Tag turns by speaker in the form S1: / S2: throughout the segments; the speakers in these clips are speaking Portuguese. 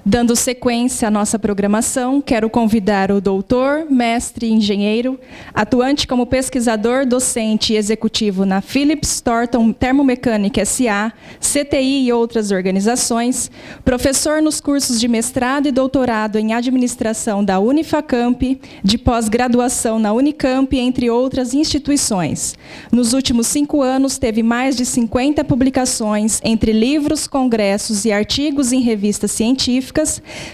S1: Dando sequência à nossa programação, quero convidar o doutor, mestre engenheiro, atuante como pesquisador, docente e executivo na Philips Thornton Termomecânica S.A., CTI e outras organizações, professor nos cursos de mestrado e doutorado em administração da Unifacamp, de pós-graduação na Unicamp, entre outras instituições. Nos últimos 5 anos, teve mais de 50 publicações, entre livros, congressos e artigos em revistas científicas,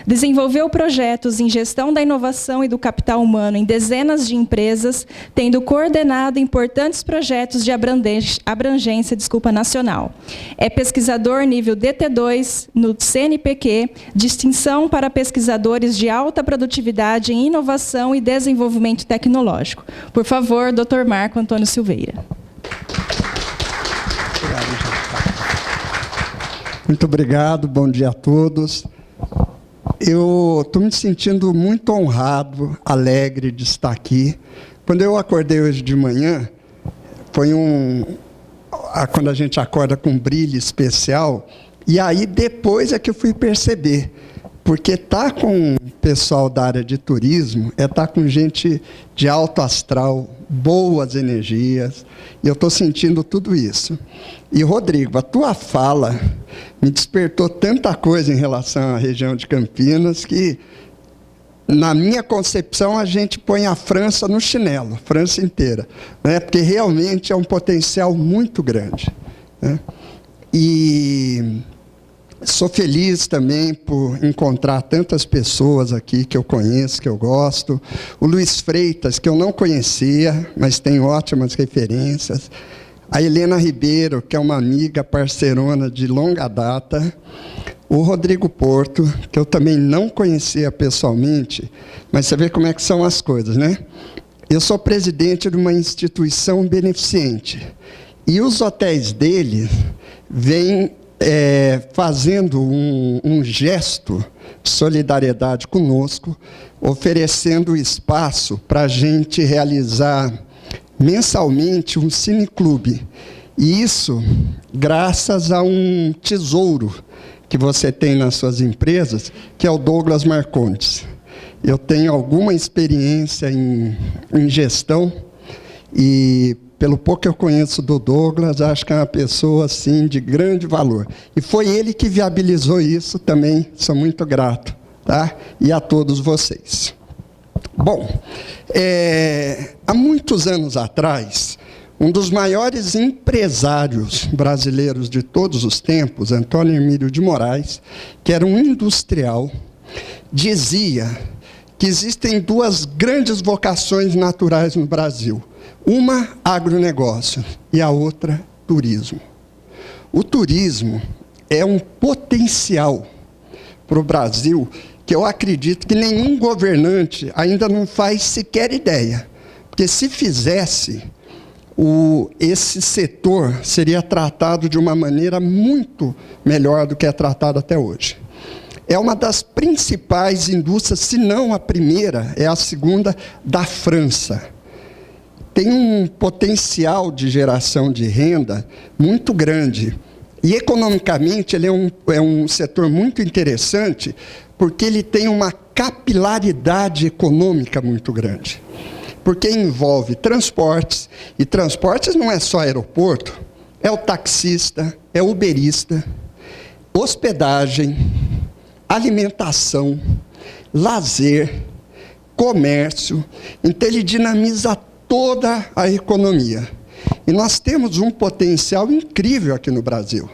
S1: desenvolveu projetos em gestão da inovação e do capital humano em dezenas de empresas, tendo coordenado importantes projetos de abrangência nacional. É pesquisador nível DT2 no CNPq, distinção para pesquisadores de alta produtividade em inovação e desenvolvimento tecnológico. Por favor, Dr. Marco Antônio Silveira.
S2: Muito obrigado, bom dia a todos. Eu estou me sentindo muito honrado, alegre de estar aqui. Quando eu acordei hoje de manhã, foi quando a gente acorda com um brilho especial, e aí depois é que eu fui perceber, porque estar com o pessoal da área de turismo é estar com gente de alto astral, boas energias, e eu estou sentindo tudo isso. E, Rodrigo, a tua fala me despertou tanta coisa em relação à região de Campinas que, na minha concepção, a gente põe a França no chinelo, França inteira, né? Porque realmente é um potencial muito grande, né? E sou feliz também por encontrar tantas pessoas aqui que eu conheço, que eu gosto. O Luiz Freitas, que eu não conhecia, mas tem ótimas referências. A Helena Ribeiro, que é uma amiga parceirona de longa data. O Rodrigo Porto, que eu também não conhecia pessoalmente, mas você vê como é que são as coisas, né? Eu sou presidente de uma instituição beneficente. E os hotéis dele vêm fazendo um gesto de solidariedade conosco, oferecendo espaço para a gente realizar mensalmente um cineclube. E isso graças a um tesouro que você tem nas suas empresas, que é o Douglas Marcondes. Eu tenho alguma experiência em gestão e, pelo pouco que eu conheço do Douglas, acho que é uma pessoa assim, de grande valor. E foi ele que viabilizou isso também, sou muito grato, tá? E a todos vocês. Bom, há muitos anos atrás, um dos maiores empresários brasileiros de todos os tempos, Antônio Emílio de Moraes, que era um industrial, dizia que existem 2 grandes vocações naturais no Brasil. Uma, agronegócio, e a outra, turismo. O turismo é um potencial para o Brasil que eu acredito que nenhum governante ainda não faz sequer ideia. Porque se fizesse, esse setor seria tratado de uma maneira muito melhor do que é tratado até hoje. É uma das principais indústrias, se não a primeira, é a segunda, da França. Tem um potencial de geração de renda muito grande. E, economicamente, ele é um setor muito interessante, porque ele tem uma capilaridade econômica muito grande. Porque envolve transportes, e transportes não é só aeroporto, é o taxista, é o uberista, hospedagem, alimentação, lazer, comércio. Então, ele dinamiza toda a economia. E nós temos um potencial incrível aqui no Brasil.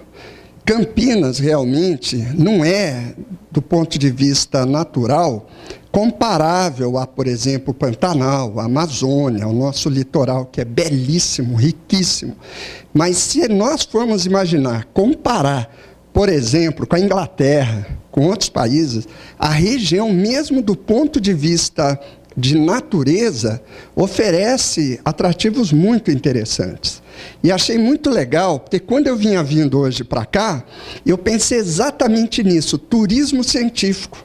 S2: Campinas, realmente, não é, do ponto de vista natural, comparável a, por exemplo, Pantanal, a Amazônia, o nosso litoral, que é belíssimo, riquíssimo. Mas se nós formos imaginar, comparar, por exemplo, com a Inglaterra, com outros países, a região, mesmo do ponto de vista de natureza, oferece atrativos muito interessantes. E achei muito legal, porque quando eu vinha vindo hoje para cá, eu pensei exatamente nisso, turismo científico.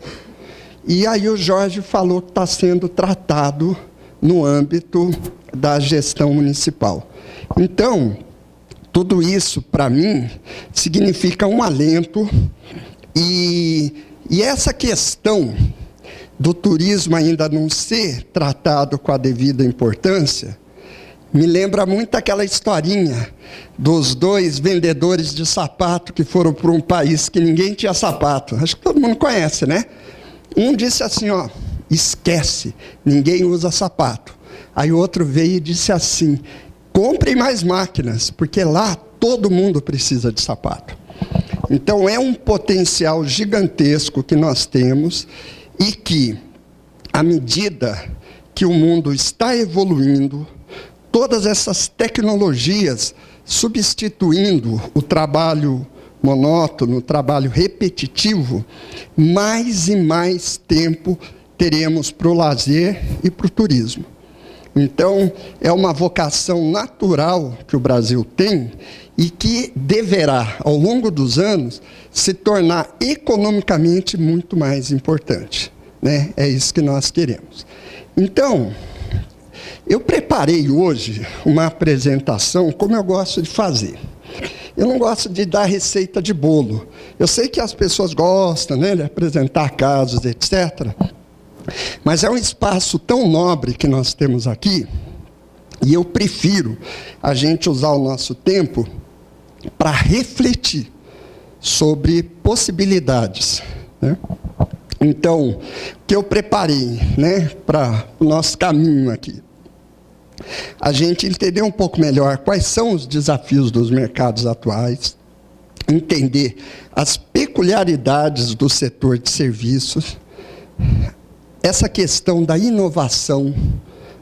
S2: E aí o Jorge falou que está sendo tratado no âmbito da gestão municipal. Então, tudo isso, para mim, significa um alento e E essa questão do turismo ainda não ser tratado com a devida importância, me lembra muito aquela historinha dos 2 vendedores de sapato que foram para um país que ninguém tinha sapato. Acho que todo mundo conhece, né? Um disse assim, ó, esquece, ninguém usa sapato. Aí o outro veio e disse assim, comprem mais máquinas, porque lá todo mundo precisa de sapato. Então é um potencial gigantesco que nós temos e que, à medida que o mundo está evoluindo, todas essas tecnologias substituindo o trabalho monótono, o trabalho repetitivo, mais e mais tempo teremos para o lazer e para o turismo. Então, é uma vocação natural que o Brasil tem e que deverá, ao longo dos anos, se tornar economicamente muito mais importante, né? É isso que nós queremos. Então, eu preparei hoje uma apresentação como eu gosto de fazer. Eu não gosto de dar receita de bolo. Eu sei que as pessoas gostam, né, de apresentar casos, etc. Mas é um espaço tão nobre que nós temos aqui, e eu prefiro a gente usar o nosso tempo para refletir sobre possibilidades, né? Então, o que eu preparei, né, para o nosso caminho aqui? A gente entender um pouco melhor quais são os desafios dos mercados atuais, entender as peculiaridades do setor de serviços, essa questão da inovação,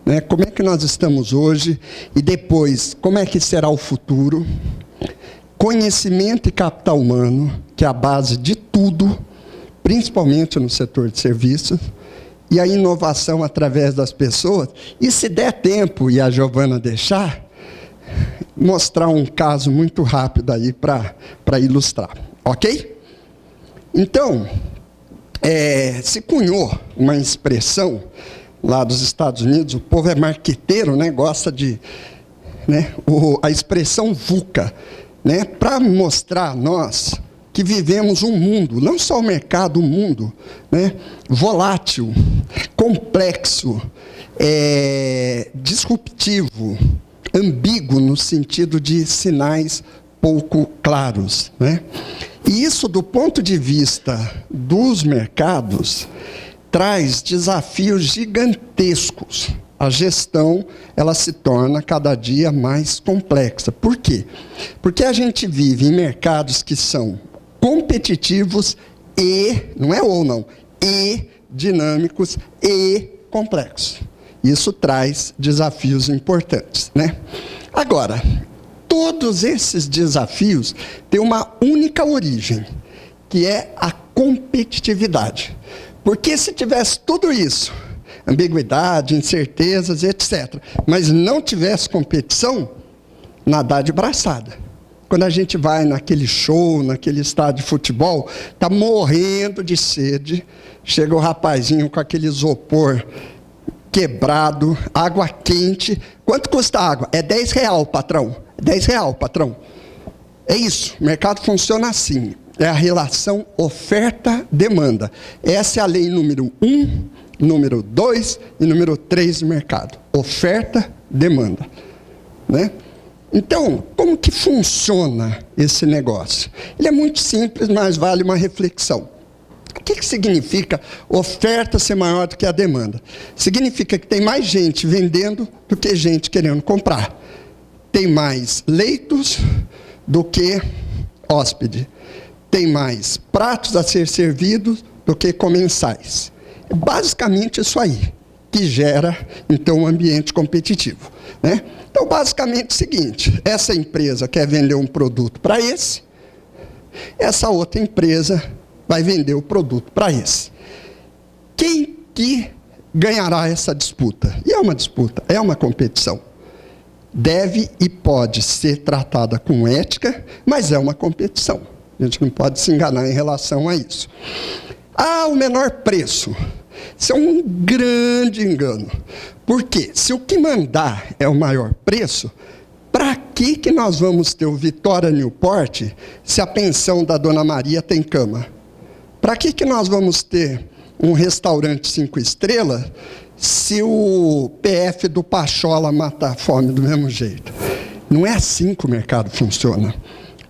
S2: né? Como é que nós estamos hoje e depois, como é que será o futuro, conhecimento e capital humano, que é a base de tudo, principalmente no setor de serviços, e a inovação através das pessoas, e se der tempo, e a Giovana deixar, mostrar um caso muito rápido aí para ilustrar, ok? Então, se cunhou uma expressão lá dos Estados Unidos, o povo é marqueteiro, né, gosta de, né, a expressão VUCA, né, para mostrar a nós que vivemos um mundo, não só o mercado, o mundo, né, volátil, complexo, disruptivo, ambíguo no sentido de sinais pouco claros, né? E isso, do ponto de vista dos mercados, traz desafios gigantescos. A gestão, ela se torna cada dia mais complexa. Por quê? Porque a gente vive em mercados que são competitivos e, não é ou não, e dinâmicos e complexos. Isso traz desafios importantes, né? Agora, todos esses desafios têm uma única origem, que é a competitividade. Porque se tivesse tudo isso, ambiguidade, incertezas, etc., mas não tivesse competição, nadar de braçada. Quando a gente vai naquele show, naquele estádio de futebol, está morrendo de sede, chega o rapazinho com aquele isopor quebrado, água quente. Quanto custa a água? É R$10, patrão. R$10, patrão. É isso, o mercado funciona assim. É a relação oferta-demanda. Essa é a lei número 1, número 2 e número 3 do mercado. Oferta-demanda, né? Então, como que funciona esse negócio? Ele é muito simples, mas vale uma reflexão. O que significa oferta ser maior do que a demanda? Significa que tem mais gente vendendo do que gente querendo comprar. Tem mais leitos do que hóspede. Tem mais pratos a ser servidos do que comensais. É basicamente isso aí que gera, então, um ambiente competitivo, né? Então, basicamente é o seguinte, essa empresa quer vender um produto para esse, essa outra empresa vai vender o produto para esse. Quem que ganhará essa disputa? E é uma disputa, é uma competição. Deve e pode ser tratada com ética, mas é uma competição. A gente não pode se enganar em relação a isso. O menor preço. Isso é um grande engano. Por quê? Se o que mandar é o maior preço, para que nós vamos ter o Vitória Newport se a pensão da Dona Maria tem cama? Para que nós vamos ter um restaurante 5 estrelas se o PF do Pachola mata a fome do mesmo jeito? Não é assim que o mercado funciona.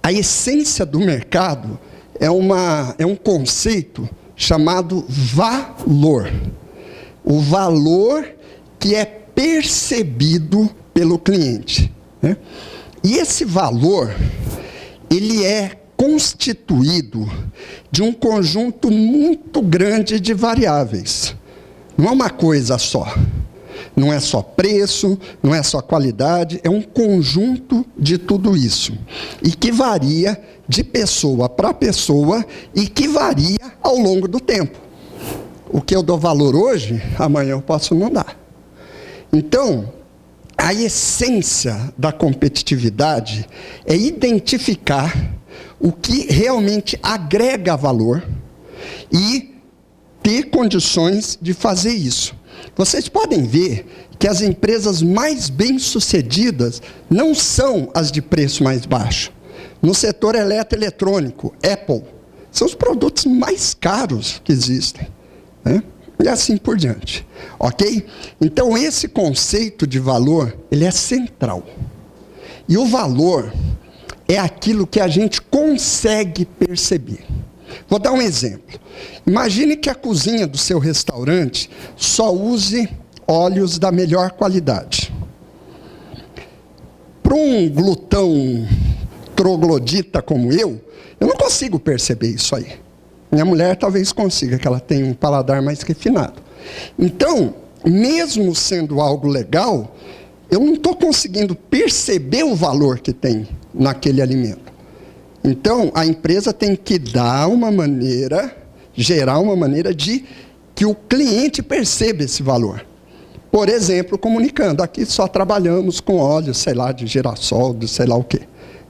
S2: A essência do mercado é um conceito chamado valor. O valor que é percebido pelo cliente, né? E esse valor, ele é constituído de um conjunto muito grande de variáveis. Não é uma coisa só. Não é só preço, não é só qualidade, é um conjunto de tudo isso. E que varia de pessoa para pessoa e que varia ao longo do tempo. O que eu dou valor hoje, amanhã eu posso não dar. Então, a essência da competitividade é identificar o que realmente agrega valor e ter condições de fazer isso. Vocês podem ver que as empresas mais bem-sucedidas não são as de preço mais baixo. No setor eletroeletrônico, Apple, são os produtos mais caros que existem, né? E assim por diante, ok? Então, esse conceito de valor, ele é central. E o valor é aquilo que a gente consegue perceber. Vou dar um exemplo. Imagine que a cozinha do seu restaurante só use óleos da melhor qualidade. Para um glutão troglodita como eu não consigo perceber isso aí. Minha mulher talvez consiga, que ela tem um paladar mais refinado. Então, mesmo sendo algo legal, eu não estou conseguindo perceber o valor que tem naquele alimento. Então, a empresa tem que dar uma maneira, gerar uma maneira de que o cliente perceba esse valor. Por exemplo, comunicando, aqui só trabalhamos com óleo, sei lá, de girassol, de sei lá o quê.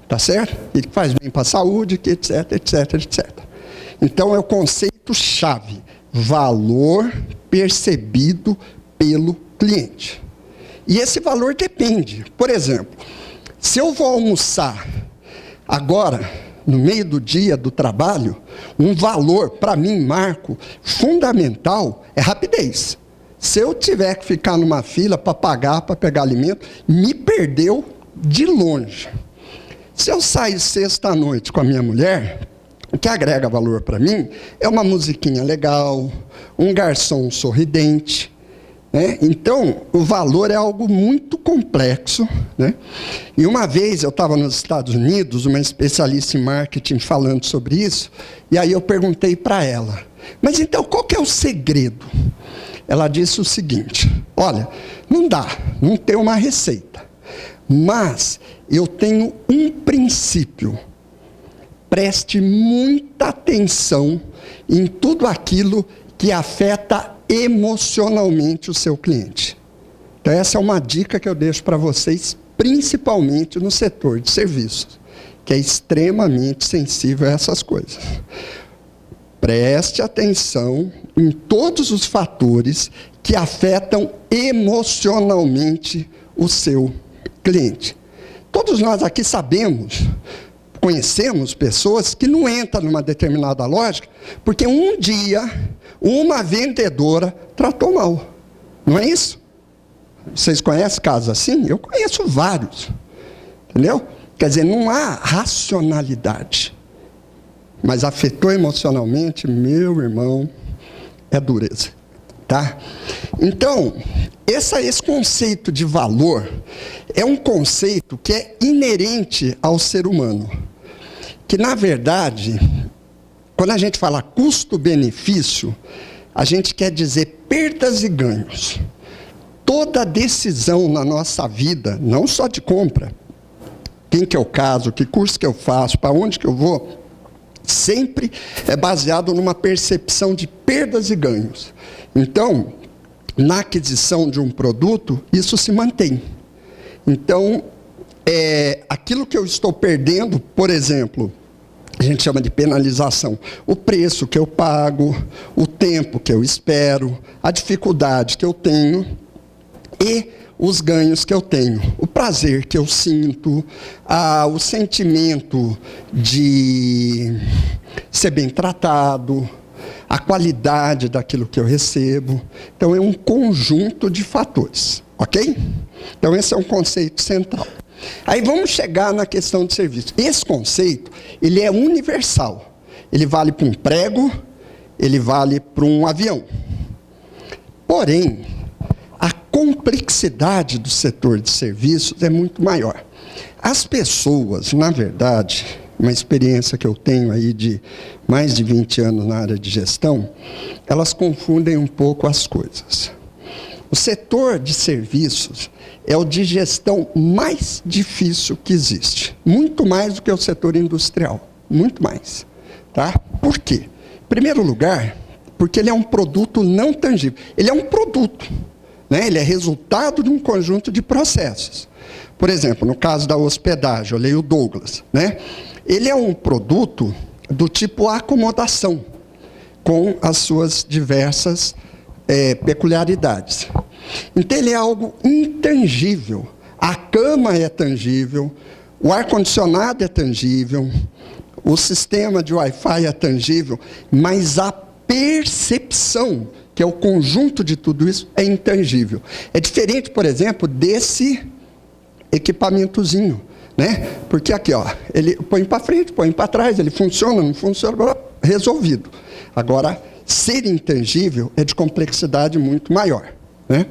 S2: Tá certo? E que faz bem para a saúde, que etc, etc, etc. Então, é o conceito-chave, valor percebido pelo cliente. E esse valor depende. Por exemplo, se eu vou almoçar agora, no meio do dia do trabalho, um valor, para mim, marco, fundamental, é rapidez. Se eu tiver que ficar numa fila para pagar, para pegar alimento, me perdeu de longe. Se eu sair sexta-noite com a minha mulher, o que agrega valor para mim é uma musiquinha legal, um garçom sorridente, né? Então, o valor é algo muito complexo, né? E uma vez eu estava nos Estados Unidos, uma especialista em marketing falando sobre isso, e aí eu perguntei para ela, mas então qual que é o segredo? Ela disse o seguinte, olha, não dá, não tem uma receita, mas eu tenho um princípio. Preste muita atenção em tudo aquilo que afeta emocionalmente o seu cliente. Então, essa é uma dica que eu deixo para vocês, principalmente no setor de serviços, que é extremamente sensível a essas coisas. Preste atenção em todos os fatores que afetam emocionalmente o seu cliente. Todos nós aqui sabemos, conhecemos pessoas que não entram numa determinada lógica porque um dia uma vendedora tratou mal. Não é isso? Vocês conhecem casos assim? Eu conheço vários. Entendeu? Quer dizer, não há racionalidade. Mas afetou emocionalmente, meu irmão, é dureza. Tá? Então, esse conceito de valor é um conceito que é inerente ao ser humano. Que, na verdade, quando a gente fala custo-benefício, a gente quer dizer perdas e ganhos. Toda decisão na nossa vida, não só de compra, quem que eu caso, que curso que eu faço, para onde que eu vou, sempre é baseado numa percepção de perdas e ganhos. Então, na aquisição de um produto, isso se mantém. Então, aquilo que eu estou perdendo, por exemplo, a gente chama de penalização, o preço que eu pago, o tempo que eu espero, a dificuldade que eu tenho e os ganhos que eu tenho, o prazer que eu sinto, o sentimento de ser bem tratado, a qualidade daquilo que eu recebo. Então, é um conjunto de fatores, ok? Então, esse é um conceito central. Aí vamos chegar na questão de serviço. Esse conceito, ele é universal. Ele vale para um prego, ele vale para um avião. Porém, a complexidade do setor de serviços é muito maior. As pessoas, na verdade, uma experiência que eu tenho aí de mais de 20 anos na área de gestão, elas confundem um pouco as coisas. O setor de serviços é o de gestão mais difícil que existe. Muito mais do que o setor industrial. Muito mais. Tá? Por quê? Em primeiro lugar, porque ele é um produto não tangível. Ele é um produto, né? Ele é resultado de um conjunto de processos. Por exemplo, no caso da hospedagem, eu leio o Douglas, né? Ele é um produto do tipo acomodação, com as suas diversas peculiaridades. Então, ele é algo intangível. A cama é tangível, o ar-condicionado é tangível, o sistema de Wi-Fi é tangível, mas a percepção, que é o conjunto de tudo isso, é intangível. É diferente, por exemplo, desse equipamentozinho, né? Porque aqui, ó, ele põe para frente, põe para trás, ele funciona, não funciona, resolvido. Agora, ser intangível é de complexidade muito maior, né?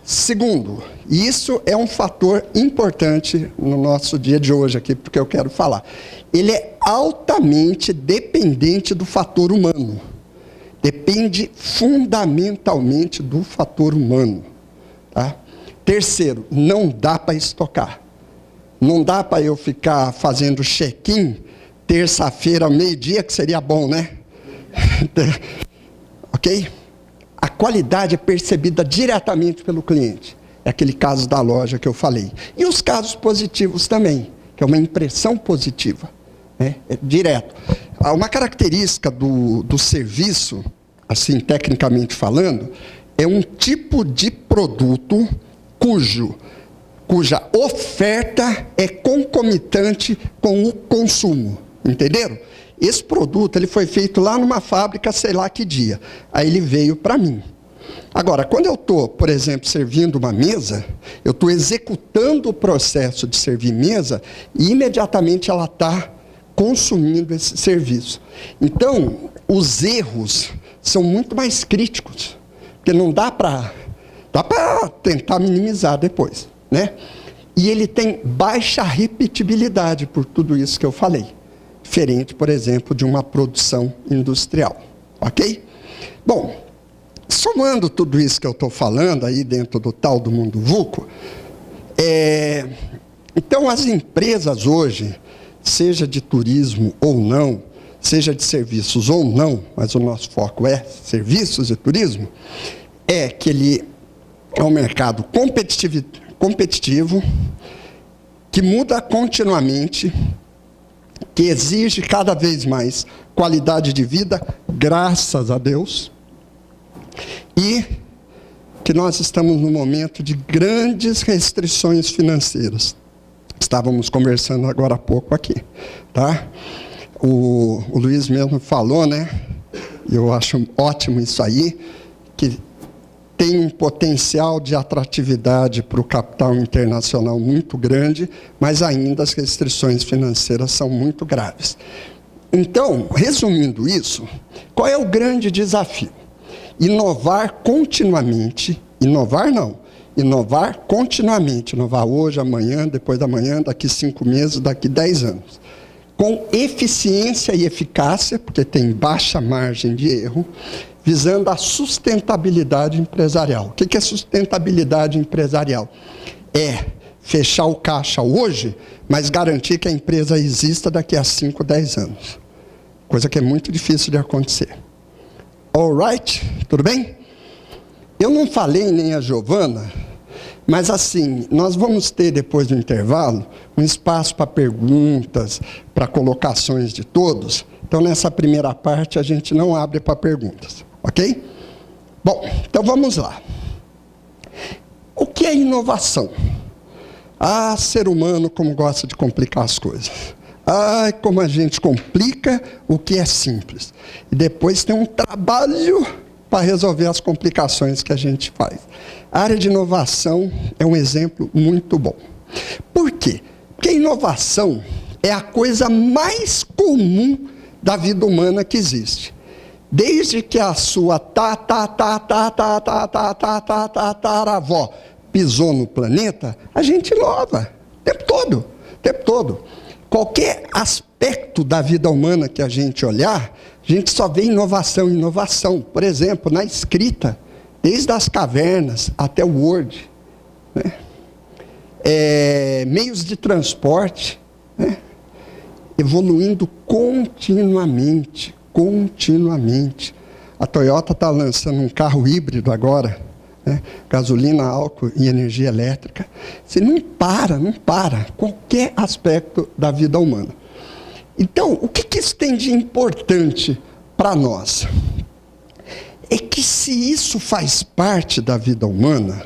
S2: Segundo, isso é um fator importante no nosso dia de hoje aqui, porque eu quero falar. Ele é altamente dependente do fator humano. Depende fundamentalmente do fator humano. Tá? Terceiro, não dá para estocar. Não dá para eu ficar fazendo check-in terça-feira, meio-dia, que seria bom, né? Ok? A qualidade é percebida diretamente pelo cliente. É aquele caso da loja que eu falei. E os casos positivos também, que é uma impressão positiva. Né? É direto. Uma característica do serviço, assim, tecnicamente falando, é um tipo de produto cuja oferta é concomitante com o consumo. Entenderam? Esse produto ele foi feito lá numa fábrica, sei lá que dia. Aí ele veio para mim. Agora, quando eu estou, por exemplo, servindo uma mesa, eu estou executando o processo de servir mesa e imediatamente ela está consumindo esse serviço. Então, os erros são muito mais críticos, porque não dá para tentar minimizar depois, né? E ele tem baixa repetibilidade por tudo isso que eu falei. Diferente, por exemplo, de uma produção industrial. Ok? Bom, somando tudo isso que eu estou falando aí dentro do tal do mundo VUCO, então as empresas hoje, seja de turismo ou não, seja de serviços ou não, mas o nosso foco é serviços e turismo, é que ele é um mercado competitivo, que muda continuamente, que exige cada vez mais qualidade de vida, graças a Deus, e que nós estamos num momento de grandes restrições financeiras. Estávamos conversando agora há pouco aqui, tá? O Luiz mesmo falou, né? Eu acho ótimo isso aí, que tem um potencial de atratividade para o capital internacional muito grande, mas ainda as restrições financeiras são muito graves. Então, resumindo isso, qual é o grande desafio? Inovar continuamente, inovar continuamente, inovar hoje, amanhã, depois da manhã, daqui 5 meses, daqui 10 anos. Com eficiência e eficácia, porque tem baixa margem de erro, visando a sustentabilidade empresarial. O que é sustentabilidade empresarial? É fechar o caixa hoje, mas garantir que a empresa exista daqui a 5, 10 anos. Coisa que é muito difícil de acontecer. Alright? Tudo bem? Eu não falei nem a Giovana, mas assim, nós vamos ter depois do intervalo um espaço para perguntas, para colocações de todos. Então, nessa primeira parte, a gente não abre para perguntas. Ok? Bom, então vamos lá. O que é inovação? Ah, ser humano como gosta de complicar as coisas. Ai, como a gente complica o que é simples. E depois tem um trabalho para resolver as complicações que a gente faz. A área de inovação é um exemplo muito bom. Por quê? Porque a inovação é a coisa mais comum da vida humana que existe. Desde que a sua tataravó pisou no planeta, a gente inova. O tempo todo. O tempo todo. Qualquer aspecto da vida humana que a gente olhar, a gente só vê inovação, inovação. Por exemplo, na escrita, desde as cavernas até o Word, né? Meios de transporte, né? Evoluindo continuamente, continuamente. A Toyota está lançando um carro híbrido agora, né? Gasolina, álcool e energia elétrica. Você não para, qualquer aspecto da vida humana. Então, o que isso tem de importante para nós? É que se isso faz parte da vida humana,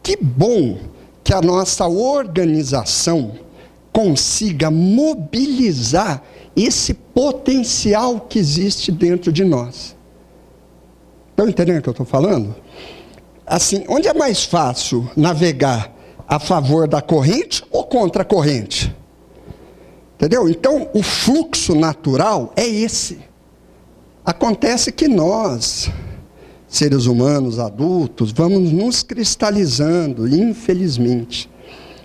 S2: que bom que a nossa organização consiga mobilizar esse potencial que existe dentro de nós. Estão entendendo o que eu estou falando? Assim, onde é mais fácil navegar a favor da corrente ou contra a corrente? Entendeu? Então, o fluxo natural é esse. Acontece que nós, seres humanos adultos, vamos nos cristalizando, infelizmente.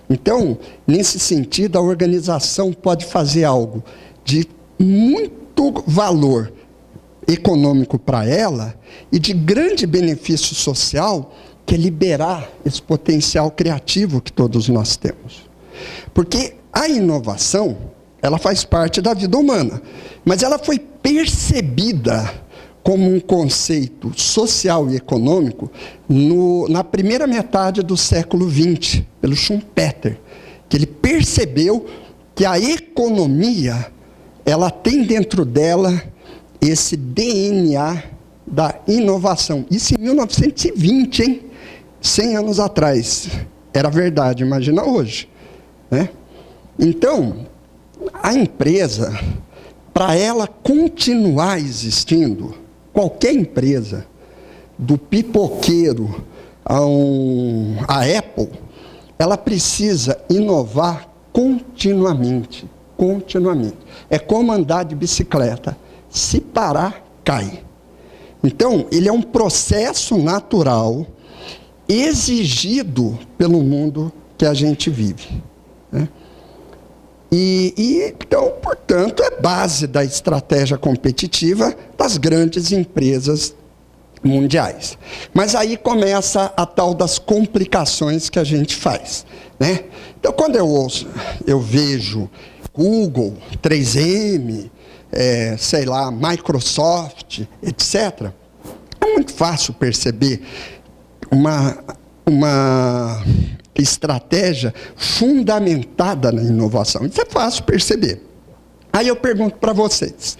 S2: Então, nesse sentido, a organização pode fazer algo de muito valor econômico para ela e de grande benefício social, que é liberar esse potencial criativo que todos nós temos. Porque a inovação, ela faz parte da vida humana, mas ela foi percebida como um conceito social e econômico na primeira metade do século XX, pelo Schumpeter, que ele percebeu que a economia, ela tem dentro dela esse DNA da inovação. Isso em 1920, hein? 100 anos atrás. Era verdade, imagina hoje, né? Então, a empresa, para ela continuar existindo, qualquer empresa, do pipoqueiro à Apple, ela precisa inovar continuamente, continuamente. É como andar de bicicleta. Se parar, cai. Então, ele é um processo natural exigido pelo mundo que a gente vive, né? Então, portanto, é base da estratégia competitiva das grandes empresas mundiais. Mas aí começa a tal das complicações que a gente faz, né? Então, quando eu vejo Google, 3M, sei lá, Microsoft, etc., é muito fácil perceber uma estratégia fundamentada na inovação. Isso é fácil perceber. Aí eu pergunto para vocês,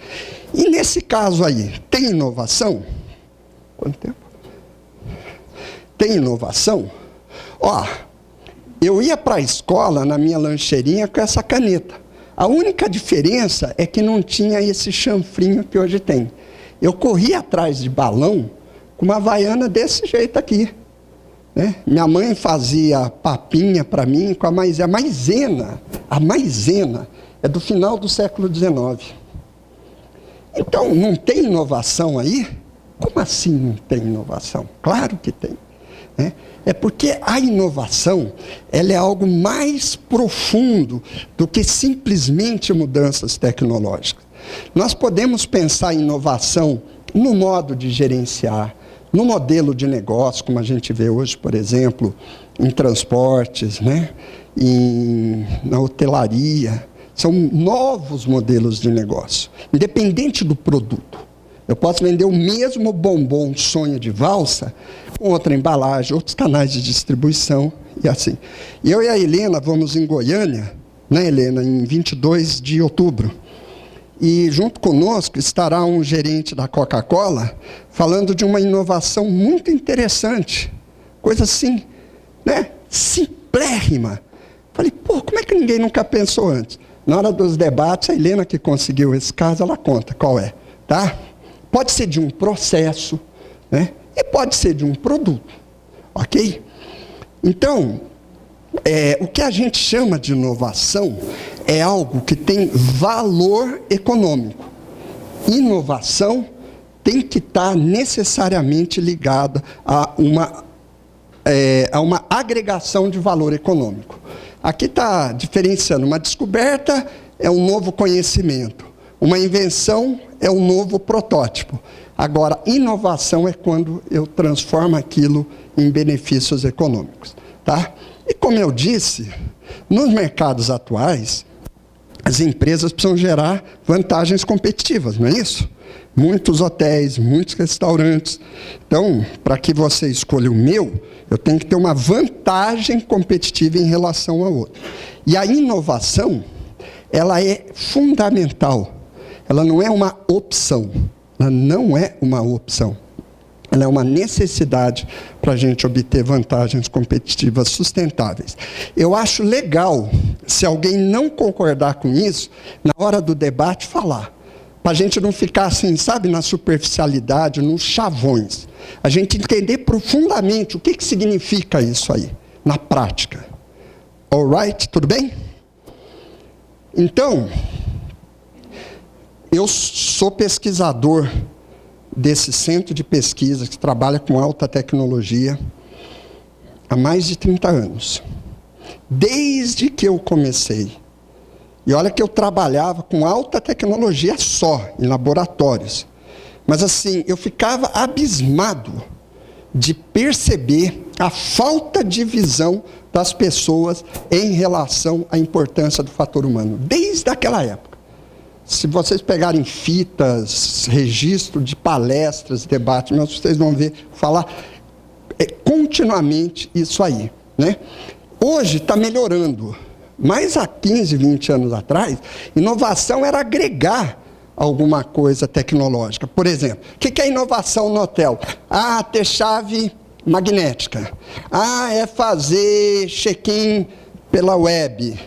S2: e nesse caso aí, tem inovação? Quanto tempo? Tem inovação? Ó, eu ia para a escola na minha lancheirinha com essa caneta. A única diferença é que não tinha esse chanfrinho que hoje tem. Eu corria atrás de balão com uma havaiana desse jeito aqui, né? Minha mãe fazia papinha para mim com a maisena. A maisena é do final do século XIX. Então, não tem inovação aí? Como assim não tem inovação? Claro que tem, né? É porque a inovação, ela é algo mais profundo do que simplesmente mudanças tecnológicas. Nós podemos pensar em inovação no modo de gerenciar, no modelo de negócio, como a gente vê hoje, por exemplo, em transportes, né? Na hotelaria. São novos modelos de negócio, independente do produto. Eu posso vender o mesmo bombom sonho de valsa com outra embalagem, outros canais de distribuição e assim. Eu e a Helena vamos em Goiânia, né, Helena, em 22 de outubro. E junto conosco estará um gerente da Coca-Cola falando de uma inovação muito interessante. Coisa assim, né, simplérrima. Falei, pô, como é que ninguém nunca pensou antes? Na hora dos debates, a Helena que conseguiu esse caso, ela conta qual é, tá? Pode ser de um processo, né? E pode ser de um produto, ok? Então, o que a gente chama de inovação é algo que tem valor econômico. Inovação tem que estar necessariamente ligada a uma agregação de valor econômico. Aqui está diferenciando. Uma descoberta é um novo conhecimento. Uma invenção é um novo protótipo. Agora, inovação é quando eu transformo aquilo em benefícios econômicos. Tá? E como eu disse, nos mercados atuais, as empresas precisam gerar vantagens competitivas, não é isso? Muitos hotéis, muitos restaurantes. Então, para que você escolha o meu, eu tenho que ter uma vantagem competitiva em relação ao outro. E a inovação, ela é fundamental. Ela não é uma opção. Ela não é uma opção. Ela é uma necessidade para a gente obter vantagens competitivas sustentáveis. Eu acho legal, se alguém não concordar com isso, na hora do debate falar. Para a gente não ficar assim, sabe, na superficialidade, nos chavões. A gente entender profundamente o que significa isso aí, na prática. Alright? Tudo bem? Então, eu sou pesquisador desse centro de pesquisa que trabalha com alta tecnologia há mais de 30 anos. Desde que eu comecei. E olha que eu trabalhava com alta tecnologia só, em laboratórios. Mas assim, eu ficava abismado de perceber a falta de visão das pessoas em relação à importância do fator humano, desde aquela época. Se vocês pegarem fitas, registro de palestras, debates, vocês vão ver falar continuamente isso aí, né? Hoje está melhorando. Mas há 15, 20 anos atrás, inovação era agregar alguma coisa tecnológica. Por exemplo, o que é inovação no hotel? Ah, ter chave magnética. Ah, é fazer check-in pela web.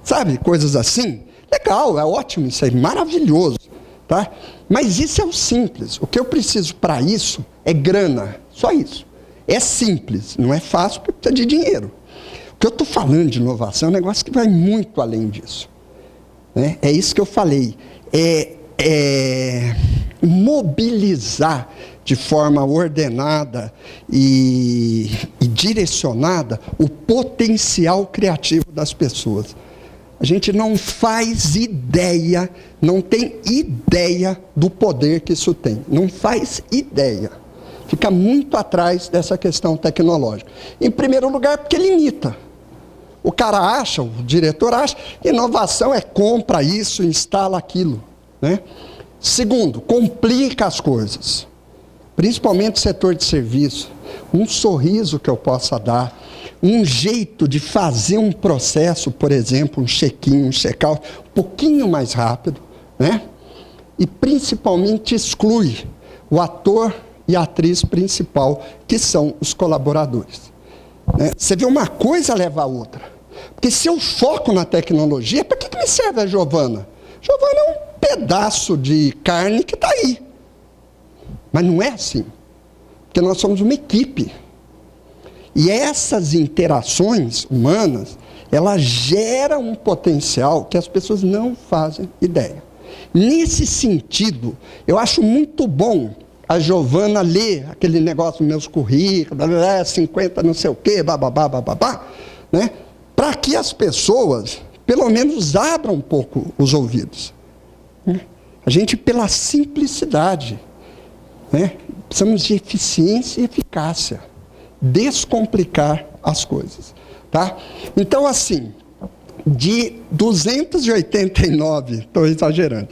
S2: Sabe, coisas assim. Legal, é ótimo, isso é maravilhoso. Tá? Mas isso é o simples. O que eu preciso para isso é grana. Só isso. É simples, não é fácil porque precisa de dinheiro. O que eu estou falando de inovação é um negócio que vai muito além disso. Né? É isso que eu falei. Mobilizar de forma ordenada e direcionada o potencial criativo das pessoas. A gente não faz ideia, não tem ideia do poder que isso tem. Não faz ideia. Fica muito atrás dessa questão tecnológica. Em primeiro lugar, porque limita. O cara acha, o diretor acha, inovação é compra isso, instala aquilo. Né? Segundo, complica as coisas. Principalmente o setor de serviço. Um sorriso que eu possa dar, um jeito de fazer um processo, por exemplo, um check-in, um check-out, um pouquinho mais rápido. Né? E principalmente exclui o ator e a atriz principal, que são os colaboradores. Né? Você vê, uma coisa leva a outra. Porque se eu foco na tecnologia, para que me serve a Giovana? Giovana é um pedaço de carne que está aí. Mas não é assim. Porque nós somos uma equipe. E essas interações humanas, elas geram um potencial que as pessoas não fazem ideia. Nesse sentido, eu acho muito bom a Giovana ler aquele negócio, meus currículos, 50 não sei o quê, bababá, bababá, né? Para que as pessoas, pelo menos, abram um pouco os ouvidos. Né? A gente, pela simplicidade, né? Precisamos de eficiência e eficácia. Descomplicar as coisas. Tá? Então, assim, de 289, estou exagerando,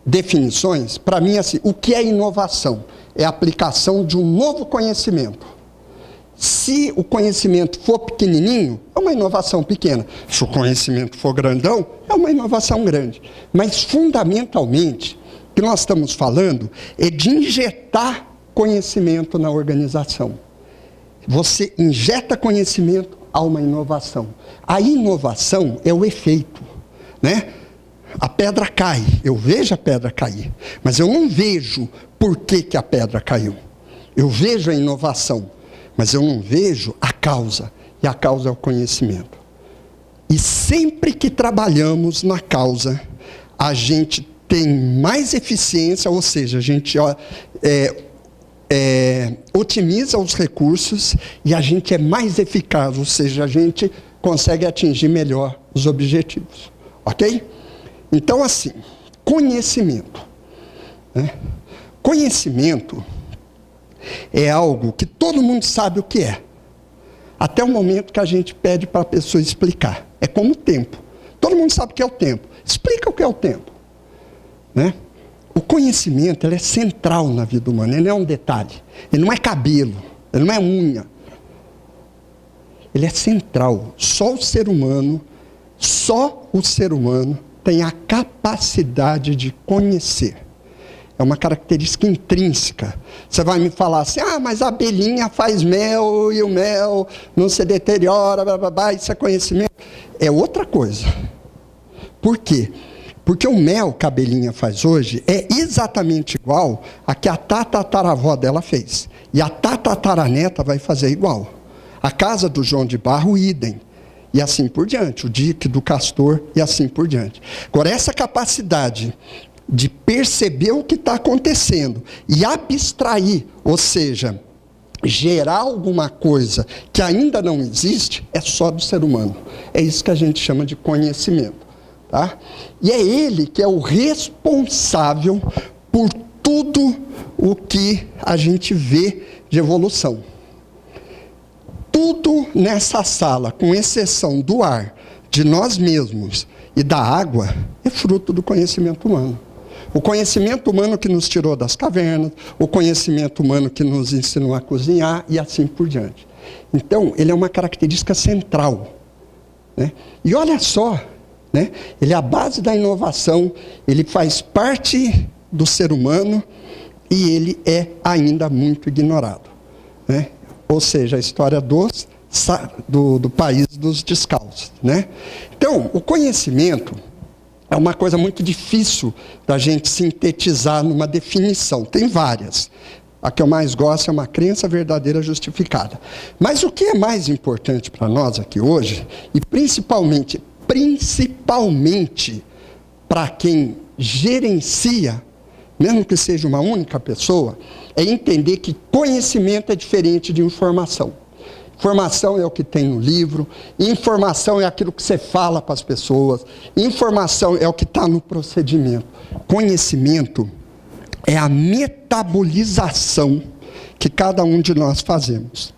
S2: definições, para mim, assim, o que é inovação? É a aplicação de um novo conhecimento. Se o conhecimento for pequenininho, é uma inovação pequena. Se o conhecimento for grandão, é uma inovação grande. Mas, fundamentalmente, o que nós estamos falando é de injetar conhecimento na organização. Você injeta conhecimento, há uma inovação. A inovação é o efeito. Né? a pedra cai, eu vejo a pedra cair, mas eu não vejo por que a pedra caiu. Eu vejo a inovação, mas eu não vejo a causa, e a causa é o conhecimento. E sempre que trabalhamos na causa, a gente tem mais eficiência, ou seja, a gente otimiza os recursos e a gente é mais eficaz, ou seja, a gente consegue atingir melhor os objetivos. Ok? Então, assim, conhecimento. Né? Conhecimento é algo que todo mundo sabe o que é, até o momento que a gente pede para a pessoa explicar. É como o tempo. Todo mundo sabe o que é o tempo. Explica o que é o tempo. Né? O conhecimento ele é central na vida humana, ele não é um detalhe. Ele não é cabelo, ele não é unha. Ele é central. Só o ser humano tem a capacidade de conhecer. É uma característica intrínseca. Você vai me falar assim, mas a abelhinha faz mel e o mel não se deteriora, blá, blá, blá, isso é conhecimento. É outra coisa. Por quê? Porque o mel que a abelhinha faz hoje é exatamente igual a que a tataravó dela fez. E a tataraneta vai fazer igual. A casa do João de Barro, idem. E assim por diante. O dique do castor e assim por diante. Agora, essa capacidade de perceber o que está acontecendo e abstrair, ou seja, gerar alguma coisa que ainda não existe, é só do ser humano. É isso que a gente chama de conhecimento. Tá? E é ele que é o responsável por tudo o que a gente vê de evolução. Tudo nessa sala, com exceção do ar, de nós mesmos e da água, é fruto do conhecimento humano. O conhecimento humano que nos tirou das cavernas, o conhecimento humano que nos ensinou a cozinhar e assim por diante. Então, ele é uma característica central. Né? E olha só, né? Ele é a base da inovação, ele faz parte do ser humano e ele é ainda muito ignorado. Né? Ou seja, a história do país dos descalços. Né? Então, o conhecimento é uma coisa muito difícil da gente sintetizar numa definição. Tem várias. A que eu mais gosto é uma crença verdadeira justificada. Mas o que é mais importante para nós aqui hoje, e principalmente para quem gerencia, mesmo que seja uma única pessoa, é entender que conhecimento é diferente de informação. Informação é o que tem no livro, informação é aquilo que você fala para as pessoas, informação é o que está no procedimento. Conhecimento é a metabolização que cada um de nós fazemos.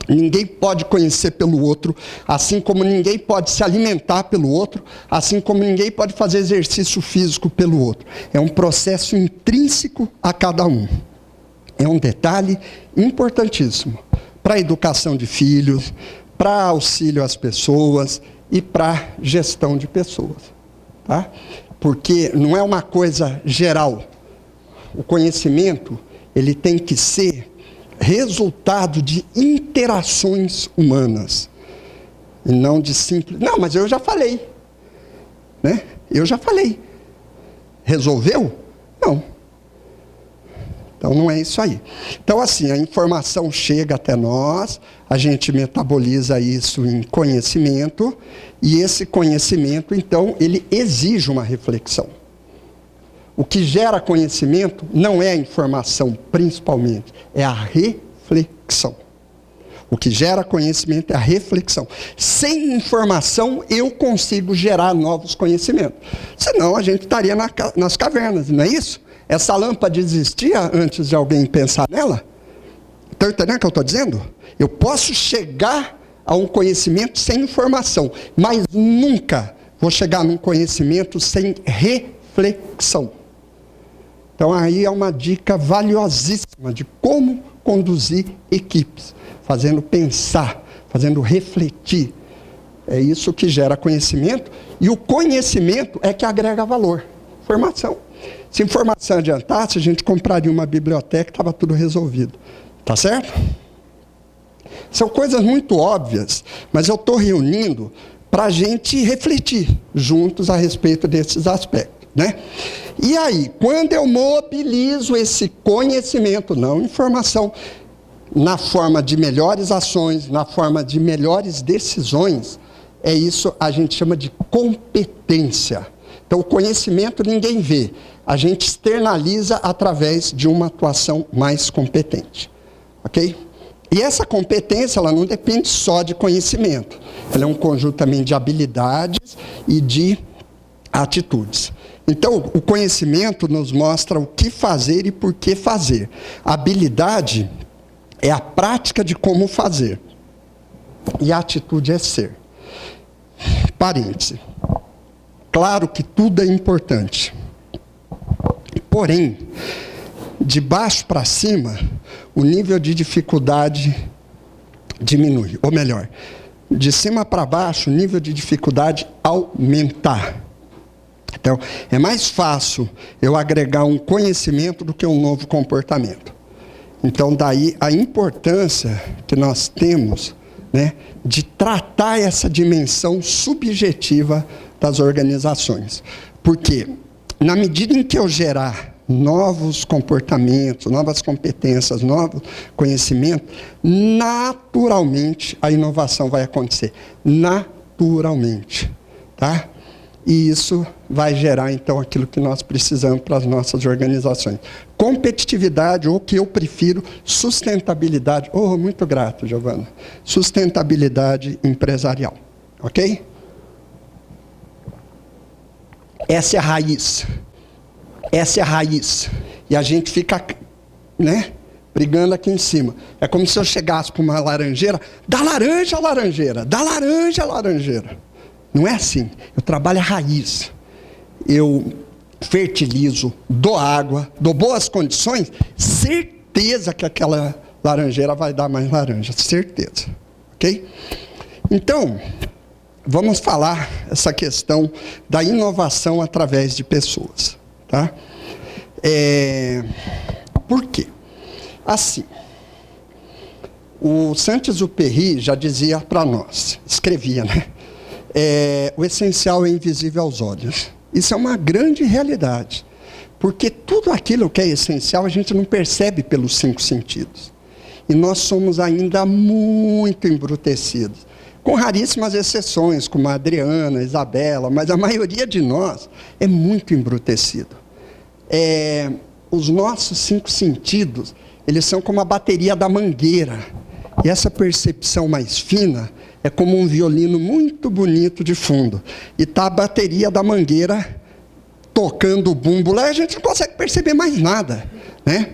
S2: Ninguém pode conhecer pelo outro, assim como ninguém pode se alimentar pelo outro, assim como ninguém pode fazer exercício físico pelo outro. É um processo intrínseco a cada um. É um detalhe importantíssimo para a educação de filhos, para auxílio às pessoas e para gestão de pessoas. Tá? Porque não é uma coisa geral. O conhecimento ele tem que ser resultado de interações humanas. E não de simples... Não, mas eu já falei. Né? Eu já falei. Resolveu? Não. Então, não é isso aí. Então, assim, a informação chega até nós, a gente metaboliza isso em conhecimento, e esse conhecimento, então, ele exige uma reflexão. O que gera conhecimento não é a informação, principalmente, é a reflexão. O que gera conhecimento é a reflexão. Sem informação, eu consigo gerar novos conhecimentos. Senão, a gente estaria nas cavernas, não é isso? Essa lâmpada existia antes de alguém pensar nela? Estão entendendo o que eu estou dizendo? Eu posso chegar a um conhecimento sem informação, mas nunca vou chegar num conhecimento sem reflexão. Então, aí é uma dica valiosíssima de como conduzir equipes, fazendo pensar, fazendo refletir. É isso que gera conhecimento, e o conhecimento é que agrega valor. Informação. Se informação adiantasse, a gente compraria uma biblioteca e estava tudo resolvido. Tá certo? São coisas muito óbvias, mas eu estou reunindo para a gente refletir juntos a respeito desses aspectos, né? E aí, quando eu mobilizo esse conhecimento, não informação, na forma de melhores ações, na forma de melhores decisões, é isso a gente chama de competência. Então, o conhecimento ninguém vê, a gente externaliza através de uma atuação mais competente, ok? E essa competência, ela não depende só de conhecimento, ela é um conjunto também de habilidades e de atitudes. Então, o conhecimento nos mostra o que fazer e por que fazer. A habilidade é a prática de como fazer. E a atitude é ser. Parêntese. Claro que tudo é importante. Porém, de baixo para cima, o nível de dificuldade diminui. Ou melhor, de cima para baixo, o nível de dificuldade aumentar. Então, é mais fácil eu agregar um conhecimento do que um novo comportamento. Então, daí a importância que nós temos, né, de tratar essa dimensão subjetiva das organizações. Porque, na medida em que eu gerar novos comportamentos, novas competências, novos conhecimentos, naturalmente a inovação vai acontecer. Naturalmente. Tá? E isso vai gerar, então, aquilo que nós precisamos para as nossas organizações. Competitividade, ou que eu prefiro, sustentabilidade. Oh, muito grato, Giovana. Sustentabilidade empresarial. Ok? Essa é a raiz. Essa é a raiz. E a gente fica, né, brigando aqui em cima. É como se eu chegasse para uma laranjeira, dá laranja a laranjeira, dá laranja a laranjeira. Não é assim. Eu trabalho a raiz. Eu fertilizo, dou água, dou boas condições, certeza que aquela laranjeira vai dar mais laranja. Certeza. Ok? Então, vamos falar essa questão da inovação através de pessoas. Tá? Por quê? Assim, o Saint-Exupéry já dizia para nós, escrevia, né? O essencial é invisível aos olhos. Isso é uma grande realidade, porque tudo aquilo que é essencial a gente não percebe pelos 5 sentidos. E nós somos ainda muito embrutecidos, com raríssimas exceções, como a Adriana, a Isabela, mas a maioria de nós é muito embrutecido. Os nossos 5 sentidos, eles são como a bateria da mangueira. E essa percepção mais fina é como um violino muito bonito de fundo. E está a bateria da mangueira tocando o bumbo lá, e a gente não consegue perceber mais nada, né?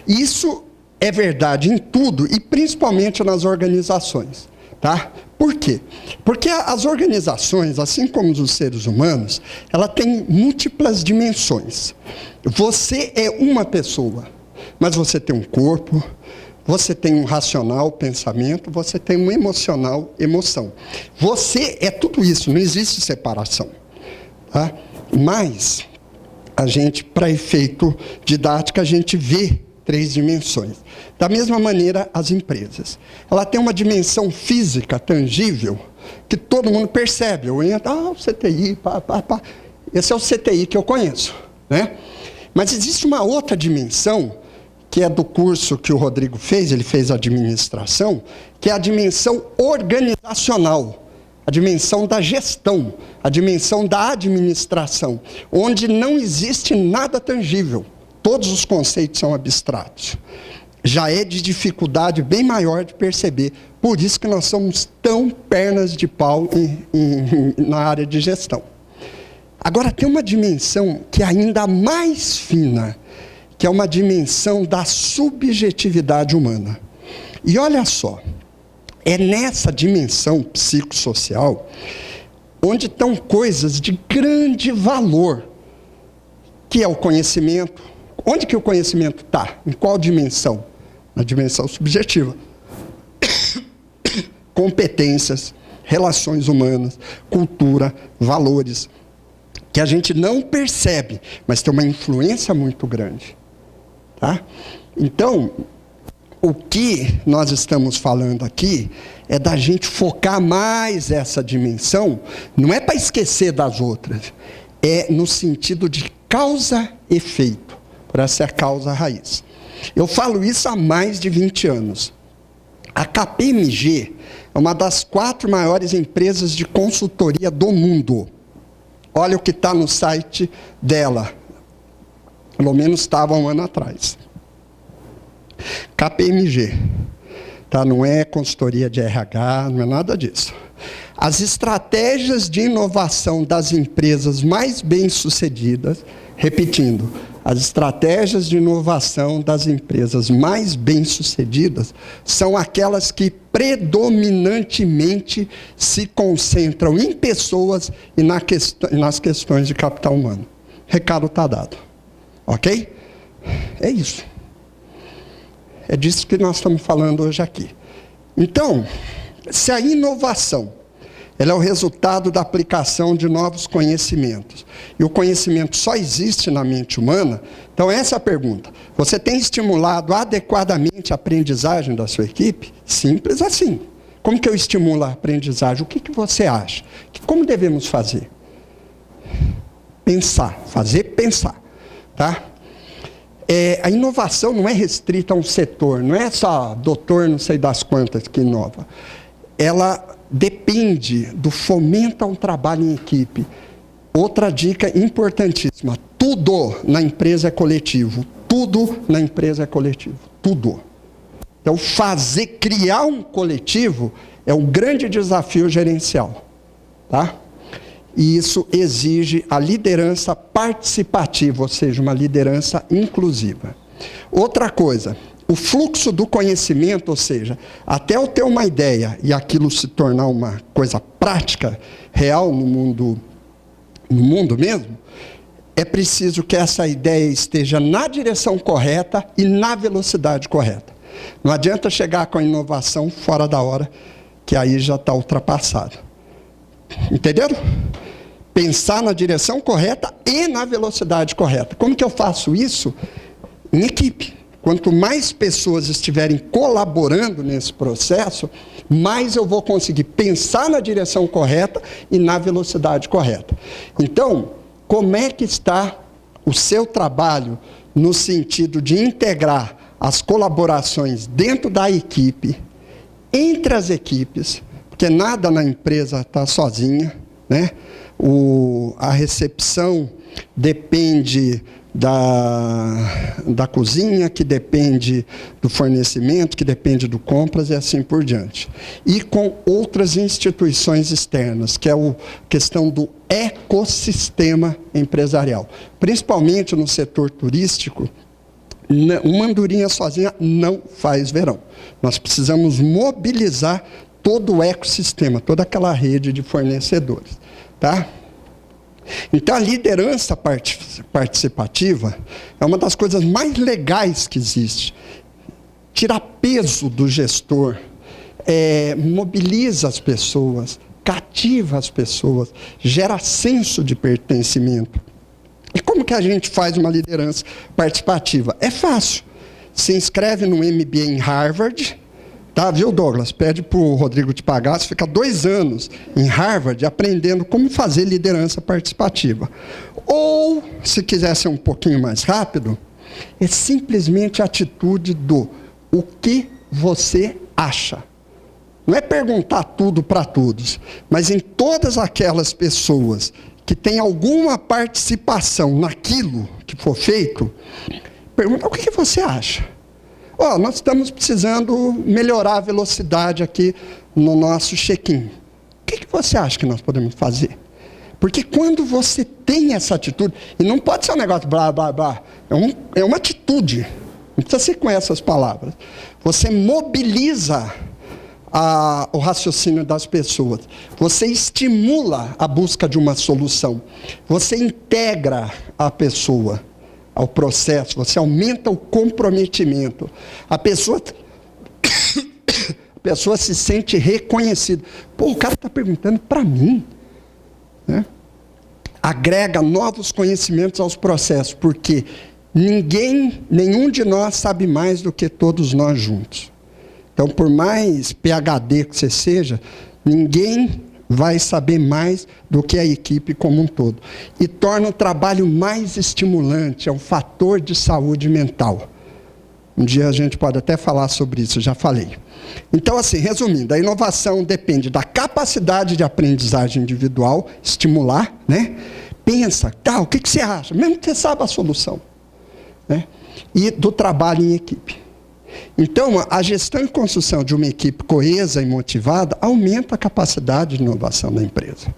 S2: Isso é verdade em tudo, e principalmente nas organizações. Tá? Por quê? Porque as organizações, assim como os seres humanos, ela tem múltiplas dimensões. Você é uma pessoa, mas você tem um corpo, você tem um racional, pensamento, você tem um emocional, emoção. Você é tudo isso, não existe separação. Tá? Mas, a gente, para efeito didático, a gente vê 3 dimensões. Da mesma maneira, as empresas. Ela tem uma dimensão física, tangível, que todo mundo percebe. Eu entro, o CTI, pá. Esse é o CTI que eu conheço, né? Mas existe uma outra dimensão, que é do curso que o Rodrigo fez, ele fez administração, que é a dimensão organizacional, a dimensão da gestão, a dimensão da administração, onde não existe nada tangível. Todos os conceitos são abstratos. Já é de dificuldade bem maior de perceber. Por isso que nós somos tão pernas de pau na área de gestão. Agora, tem uma dimensão que é ainda mais fina, que é uma dimensão da subjetividade humana. E olha só, é nessa dimensão psicossocial onde estão coisas de grande valor, que é o conhecimento. Onde que o conhecimento está? Em qual dimensão? Na dimensão subjetiva. Competências, relações humanas, cultura, valores, que a gente não percebe, mas tem uma influência muito grande. Tá? Então, o que nós estamos falando aqui é da gente focar mais essa dimensão, não é para esquecer das outras, é no sentido de causa-efeito, por essa é a causa raiz. Eu falo isso há mais de 20 anos. A KPMG é uma das 4 maiores empresas de consultoria do mundo. Olha o que está no site dela. Pelo menos estava um ano atrás. KPMG. Tá? Não é consultoria de RH, não é nada disso. As estratégias de inovação das empresas mais bem-sucedidas, repetindo, as estratégias de inovação das empresas mais bem-sucedidas são aquelas que predominantemente se concentram em pessoas e nas questões de capital humano. Recado está dado. Ok? É isso. É disso que nós estamos falando hoje aqui. Então, se a inovação ela é o resultado da aplicação de novos conhecimentos, e o conhecimento só existe na mente humana, então essa é a pergunta. Você tem estimulado adequadamente a aprendizagem da sua equipe? Simples assim. Como que eu estimulo a aprendizagem? O que você acha? Como devemos fazer? Pensar. Fazer pensar. Tá? A inovação não é restrita a um setor, não é só doutor não sei das quantas que inova. Ela depende do fomento a um trabalho em equipe. Outra dica importantíssima, tudo na empresa é coletivo. Tudo na empresa é coletivo. Tudo. Então, criar um coletivo é um grande desafio gerencial. Tá? E isso exige a liderança participativa, ou seja, uma liderança inclusiva. Outra coisa, o fluxo do conhecimento, ou seja, até eu ter uma ideia e aquilo se tornar uma coisa prática, real no mundo mesmo, é preciso que essa ideia esteja na direção correta e na velocidade correta. Não adianta chegar com a inovação fora da hora, que aí já está ultrapassado. Entenderam? Pensar na direção correta e na velocidade correta. Como que eu faço isso? Em equipe. Quanto mais pessoas estiverem colaborando nesse processo, mais eu vou conseguir pensar na direção correta e na velocidade correta. Então, como é que está o seu trabalho no sentido de integrar as colaborações dentro da equipe, entre as equipes, porque nada na empresa está sozinha, né? A recepção depende da cozinha, que depende do fornecimento, que depende do compras e assim por diante. E com outras instituições externas, que é a questão do ecossistema empresarial. Principalmente no setor turístico, uma andorinha sozinha não faz verão. Nós precisamos mobilizar todo o ecossistema, toda aquela rede de fornecedores. Tá? Então, a liderança participativa é uma das coisas mais legais que existe. Tira peso do gestor, mobiliza as pessoas, cativa as pessoas, gera senso de pertencimento. E como que a gente faz uma liderança participativa? É fácil. Se inscreve no MBA em Harvard. Tá, viu, Douglas? Pede para o Rodrigo te pagar, você fica 2 anos em Harvard aprendendo como fazer liderança participativa. Ou, se quiser ser um pouquinho mais rápido, é simplesmente a atitude do o que você acha. Não é perguntar tudo para todos, mas em todas aquelas pessoas que têm alguma participação naquilo que for feito, pergunta o que você acha. Nós estamos precisando melhorar a velocidade aqui no nosso check-in. O que você acha que nós podemos fazer? Porque quando você tem essa atitude, e não pode ser um negócio blá, blá, blá, é uma atitude, não precisa ser com essas palavras. Você mobiliza o raciocínio das pessoas, você estimula a busca de uma solução, você integra a pessoa ao processo, você aumenta o comprometimento. A pessoa se sente reconhecida. O cara está perguntando para mim. Né? Agrega novos conhecimentos aos processos, porque nenhum de nós sabe mais do que todos nós juntos. Então, por mais PhD que você seja, ninguém vai saber mais do que a equipe como um todo. E torna o trabalho mais estimulante, é um fator de saúde mental. Um dia a gente pode até falar sobre isso, já falei. Então, assim, resumindo, a inovação depende da capacidade de aprendizagem individual, estimular, né? Pensa, tá, o que você acha? Mesmo que você saiba a solução. Né? E do trabalho em equipe. Então, a gestão e construção de uma equipe coesa e motivada aumenta a capacidade de inovação da empresa.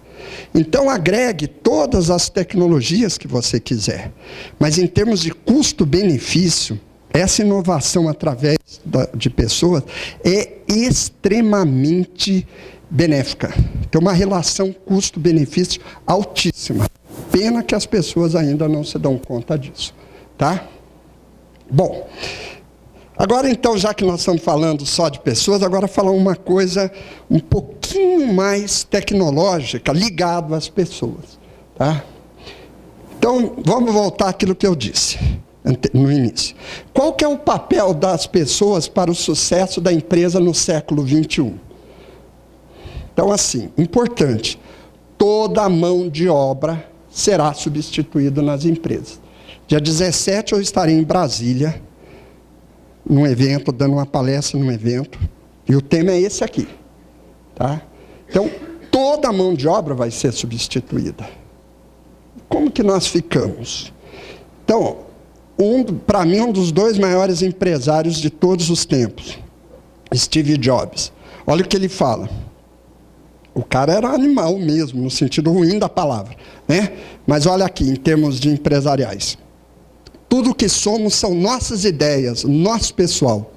S2: Então, agregue todas as tecnologias que você quiser. Mas, em termos de custo-benefício, essa inovação através de pessoas é extremamente benéfica. Tem uma relação custo-benefício altíssima. Pena que as pessoas ainda não se dão conta disso. Tá? Bom, agora então, já que nós estamos falando só de pessoas, agora falar uma coisa um pouquinho mais tecnológica, ligado às pessoas. Tá? Então, vamos voltar àquilo que eu disse no início. Qual que é o papel das pessoas para o sucesso da empresa no século XXI? Então, assim, importante, toda a mão de obra será substituída nas empresas. Dia 17 eu estarei em Brasília, num evento, dando uma palestra num evento, e o tema é esse aqui. Tá? Então, toda a mão de obra vai ser substituída. Como que nós ficamos? Então, para mim, um dos dois maiores empresários de todos os tempos, Steve Jobs. Olha o que ele fala. O cara era animal mesmo, no sentido ruim da palavra. Né? Mas olha aqui, em termos de empresariais. Tudo o que somos são nossas ideias, nosso pessoal.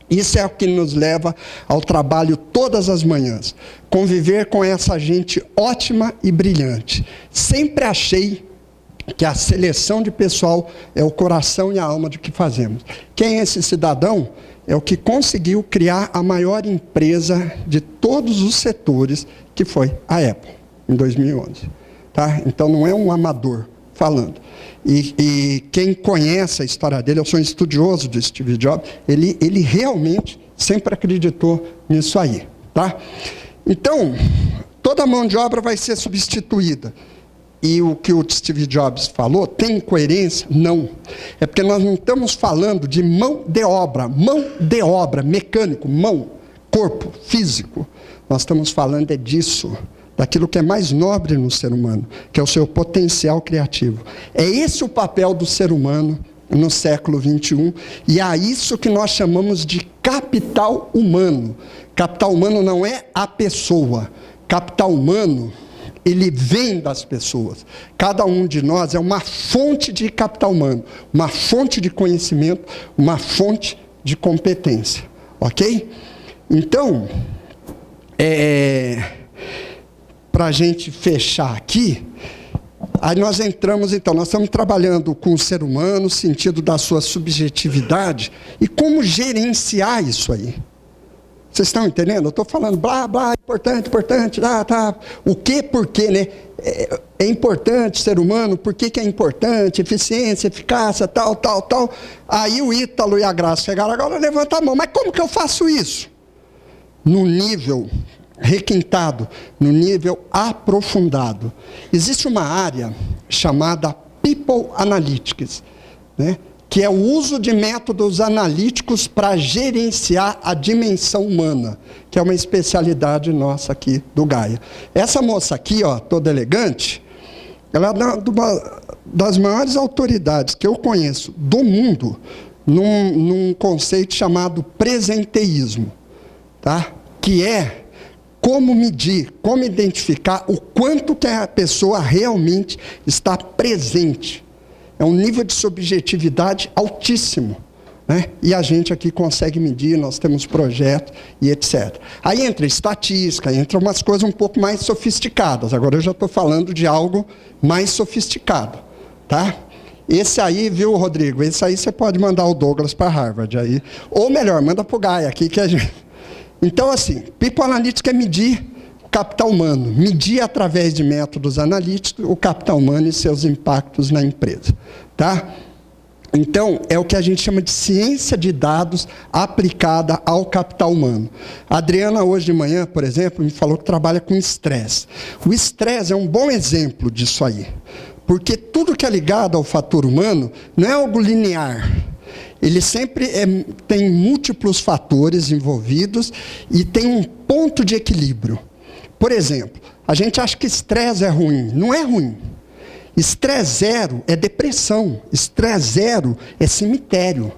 S2: Isso é o que nos leva ao trabalho todas as manhãs. Conviver com essa gente ótima e brilhante. Sempre achei que a seleção de pessoal é o coração e a alma do que fazemos. Quem é esse cidadão? É o que conseguiu criar a maior empresa de todos os setores, que foi a Apple, em 2011. Tá? Então, não é um amador falando. E quem conhece a história dele, eu sou um estudioso do Steve Jobs, ele realmente sempre acreditou nisso aí. Tá? Então, toda a mão de obra vai ser substituída. E o que o Steve Jobs falou, tem coerência? Não. É porque nós não estamos falando de mão de obra, mecânico, mão, corpo, físico. Nós estamos falando disso, daquilo que é mais nobre no ser humano, que é o seu potencial criativo. É esse o papel do ser humano no século XXI, e é isso que nós chamamos de capital humano. Capital humano não é a pessoa. Capital humano, ele vem das pessoas. Cada um de nós é uma fonte de capital humano, uma fonte de conhecimento, uma fonte de competência. Ok? Então, para a gente fechar aqui, aí nós entramos, então, nós estamos trabalhando com o ser humano, no sentido da sua subjetividade, e como gerenciar isso aí. Vocês estão entendendo? Eu estou falando blá, blá, importante, tá. O que, por quê, né? É importante ser humano, por que é importante? Eficiência, eficácia, tal. Aí o Ítalo e a Graça chegaram agora, levanta a mão. Mas como que eu faço isso? No nível requintado, no nível aprofundado. Existe uma área chamada People Analytics, né? Que é o uso de métodos analíticos para gerenciar a dimensão humana, que é uma especialidade nossa aqui do Gaia. Essa moça aqui, ó, toda elegante, ela é uma das maiores autoridades que eu conheço do mundo num conceito chamado presenteísmo, tá? Que é como medir, como identificar o quanto que a pessoa realmente está presente. É um nível de subjetividade altíssimo. Né? E a gente aqui consegue medir, nós temos projetos e etc. Aí entra estatística, entra umas coisas um pouco mais sofisticadas. Agora eu já estou falando de algo mais sofisticado. Tá? Esse aí, viu, Rodrigo? Esse aí você pode mandar o Douglas para Harvard. Aí. Ou melhor, manda para o Gaia aqui que a gente... Então, assim, People Analytics é medir o capital humano, medir através de métodos analíticos o capital humano e seus impactos na empresa. Tá? Então, é o que a gente chama de ciência de dados aplicada ao capital humano. A Adriana, hoje de manhã, por exemplo, me falou que trabalha com estresse. O estresse é um bom exemplo disso aí. Porque tudo que é ligado ao fator humano não é algo linear. Ele sempre tem múltiplos fatores envolvidos e tem um ponto de equilíbrio. Por exemplo, a gente acha que estresse é ruim. Não é ruim. Estresse zero é depressão. Estresse zero é cemitério.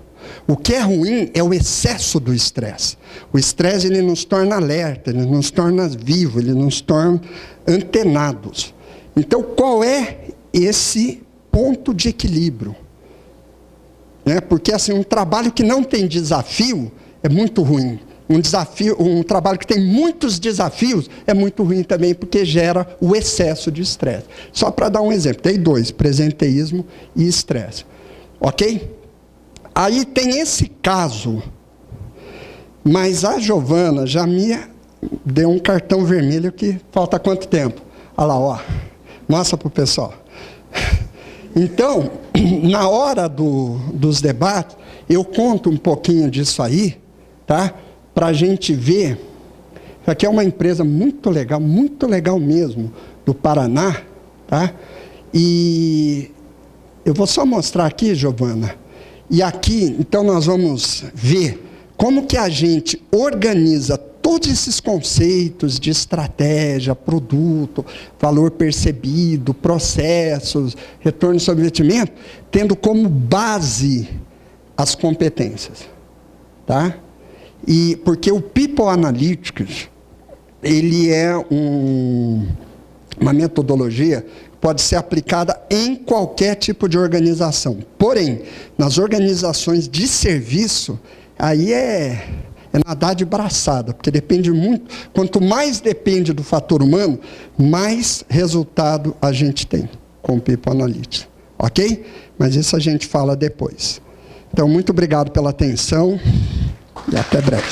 S2: O que é ruim é o excesso do estresse. O estresse ele nos torna alerta, ele nos torna vivos, ele nos torna antenados. Então, qual é esse ponto de equilíbrio? Porque assim, um trabalho que não tem desafio é muito ruim. Um trabalho que tem muitos desafios é muito ruim também, porque gera o excesso de estresse. Só para dar um exemplo, tem dois, presenteísmo e estresse. Ok? Aí tem esse caso, mas a Giovana já me deu um cartão vermelho que falta quanto tempo? Olha lá, ó. Mostra para o pessoal. Então, na hora dos debates, eu conto um pouquinho disso aí, tá? Para a gente ver. Isso aqui é uma empresa muito legal mesmo, do Paraná, tá? E eu vou só mostrar aqui, Giovana. E aqui, então, nós vamos ver como que a gente organiza todos esses conceitos de estratégia, produto, valor percebido, processos, retorno sobre investimento, tendo como base as competências, tá? E porque o People Analytics, ele é uma metodologia que pode ser aplicada em qualquer tipo de organização. Porém, nas organizações de serviço, aí é nadar de braçada, porque depende muito. Quanto mais depende do fator humano, mais resultado a gente tem com o People Analytics. Ok? Mas isso a gente fala depois. Então, muito obrigado pela atenção e até breve.